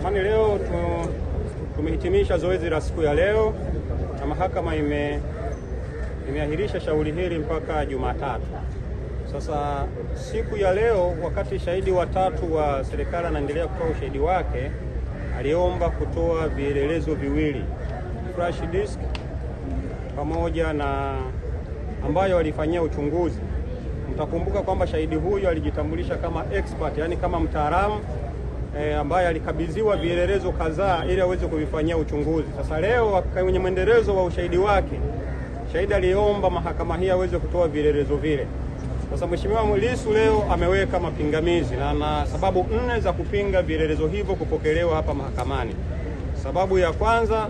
Maana leo tumehitimisha zoezi la siku ya leo na mahakama imeahirisha shauri hili mpaka Jumatatu. Sasa siku ya leo, wakati shahidi watatu wa serikali anaendelea kutoa ushahidi wake, aliomba kutoa vielelezo viwili, flash disk pamoja na ambayo alifanyia uchunguzi. Mtakumbuka kwamba shahidi huyo alijitambulisha kama expert, yani kama mtaalamu ambaye alikabidhiwa vielelezo kadhaa ili aweze kuvifanyia uchunguzi. Sasa leo kwenye mwendelezo wa ushahidi wake, shahidi aliomba mahakama hii aweze kutoa vielelezo vile. Sasa Mheshimiwa Lissu leo ameweka mapingamizi na sababu 4 za kupinga vielelezo hivyo kupokelewa hapa mahakamani. Sababu ya kwanza,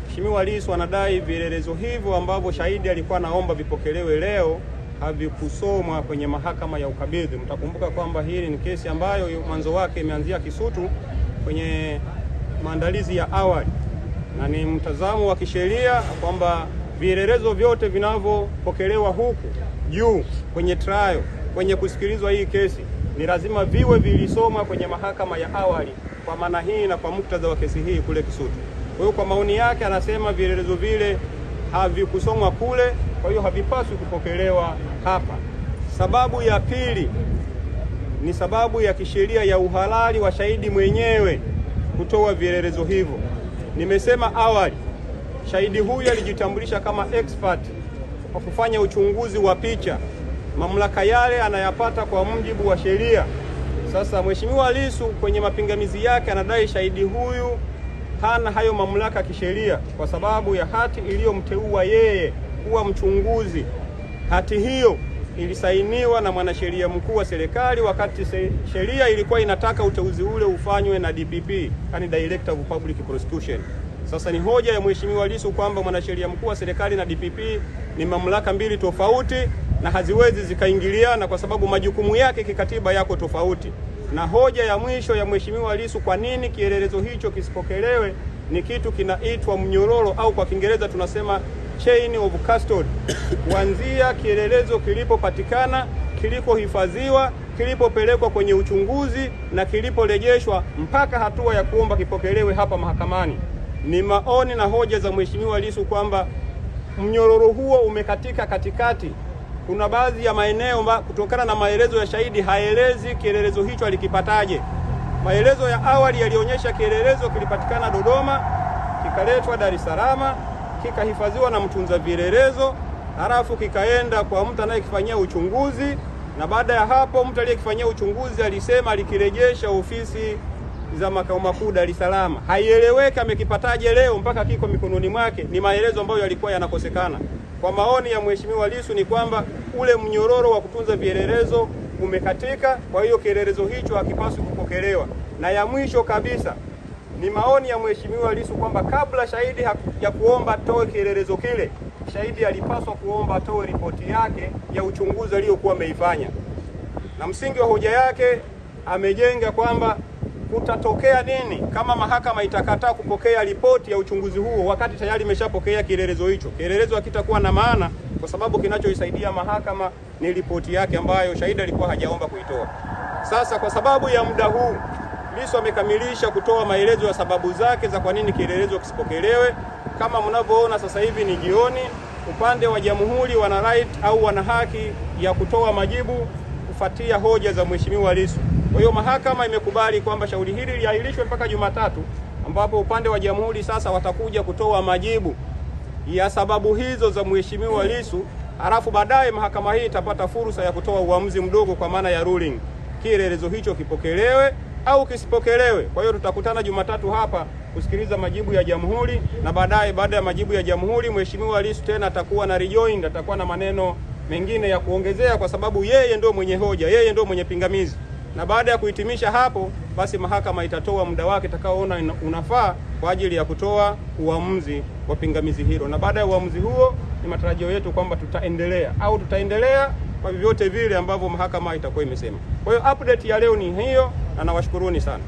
Mheshimiwa Lissu anadai vielelezo hivyo ambavyo shahidi alikuwa anaomba vipokelewe leo havikusomwa kwenye mahakama ya ukabidhi. Mtakumbuka kwamba hili ni kesi ambayo mwanzo wake imeanzia Kisutu kwenye maandalizi ya awali, na ni mtazamo wa kisheria kwamba vielelezo vyote vinavyopokelewa huku juu kwenye trial, kwenye kusikilizwa hii kesi, ni lazima viwe vilisomwa kwenye mahakama ya awali kwa maana hii na kwa muktadha wa kesi hii kule Kisutu. Kwa hiyo kwa maoni yake anasema vielelezo vile havikusomwa kule, kwa hiyo havipaswi kupokelewa hapa. Sababu ya pili ni sababu ya kisheria ya uhalali wa shahidi mwenyewe kutoa vielelezo hivyo. Nimesema awali, shahidi huyu alijitambulisha kama expert kwa kufanya uchunguzi wa picha. Mamlaka yale anayapata kwa mujibu wa sheria. Sasa Mheshimiwa Lissu kwenye mapingamizi yake anadai shahidi huyu hana hayo mamlaka kisheria kwa sababu ya hati iliyomteua yeye kuwa mchunguzi. Hati hiyo ilisainiwa na mwanasheria mkuu wa serikali wakati sheria ilikuwa inataka uteuzi ule ufanywe na DPP, yani Director of Public Prosecution. Sasa ni hoja ya Mheshimiwa Lissu kwamba mwanasheria mkuu wa serikali na DPP ni mamlaka mbili tofauti na haziwezi zikaingiliana kwa sababu majukumu yake kikatiba yako tofauti. Na hoja ya mwisho ya Mheshimiwa Lissu kwa nini kielelezo hicho kisipokelewe ni kitu kinaitwa mnyororo au kwa Kiingereza tunasema chain of custody. Kuanzia kielelezo kilipopatikana, kilikohifadhiwa, kilipopelekwa kwenye uchunguzi na kiliporejeshwa mpaka hatua ya kuomba kipokelewe hapa mahakamani. Ni maoni na hoja za Mheshimiwa Lissu kwamba mnyororo huo umekatika katikati. Kuna baadhi ya maeneo kutokana na maelezo ya shahidi haelezi kielelezo hicho alikipataje. Maelezo ya awali yalionyesha kielelezo kilipatikana Dodoma, kikaletwa Dar es Salaam, kikahifadhiwa na mtunza vielelezo, halafu kikaenda kwa mtu anayekifanyia uchunguzi, na baada ya hapo mtu aliyekifanyia uchunguzi alisema alikirejesha ofisi za makao makuu Dar es Salaam. Haieleweki amekipataje leo mpaka kiko mikononi mwake. Ni maelezo ambayo yalikuwa yanakosekana. Kwa maoni ya Mheshimiwa Lissu ni kwamba ule mnyororo wa kutunza vielelezo umekatika, kwa hiyo kielelezo hicho hakipaswi kupokelewa. Na ya mwisho kabisa ni maoni ya Mheshimiwa Lissu kwamba kabla shahidi ya kuomba toe kielelezo kile, shahidi alipaswa kuomba atoe ripoti yake ya uchunguzi aliyokuwa ameifanya. Na msingi wa hoja yake amejenga kwamba kutatokea nini kama mahakama itakataa kupokea ripoti ya uchunguzi huo wakati tayari imeshapokea kielelezo hicho. Kielelezo hakitakuwa na maana kwa sababu kinachoisaidia mahakama ni ripoti yake ambayo shahidi alikuwa hajaomba kuitoa. Sasa kwa sababu ya muda huu, Lissu amekamilisha kutoa maelezo ya sababu zake za kwa nini kielelezo kisipokelewe. Kama mnavyoona sasa hivi ni jioni. Upande wa jamhuri wana right au wana haki ya kutoa majibu kufuatia hoja za Mheshimiwa Lissu. Kwa hiyo mahakama imekubali kwamba shauri hili liahirishwe mpaka Jumatatu, ambapo upande wa jamhuri sasa watakuja kutoa majibu ya sababu hizo za Mheshimiwa Lissu, halafu baadaye mahakama hii itapata fursa ya kutoa uamuzi mdogo kwa maana ya ruling. Kielelezo hicho kipokelewe au kisipokelewe. Kwa hiyo tutakutana Jumatatu hapa kusikiliza majibu ya jamhuri, na baadaye baada ya majibu ya jamhuri Mheshimiwa Lissu tena atakuwa na rejoin, atakuwa na maneno mengine ya kuongezea kwa sababu yeye ndio mwenye hoja, yeye ndio mwenye pingamizi. Na baada ya kuhitimisha hapo, basi mahakama itatoa muda wake itakaoona unafaa kwa ajili ya kutoa uamuzi wa pingamizi hilo. Na baada ya uamuzi huo ni matarajio yetu kwamba tutaendelea kwa vyovyote vile ambavyo mahakama itakuwa imesema. Kwa hiyo update ya leo ni hiyo, na nawashukuruni sana.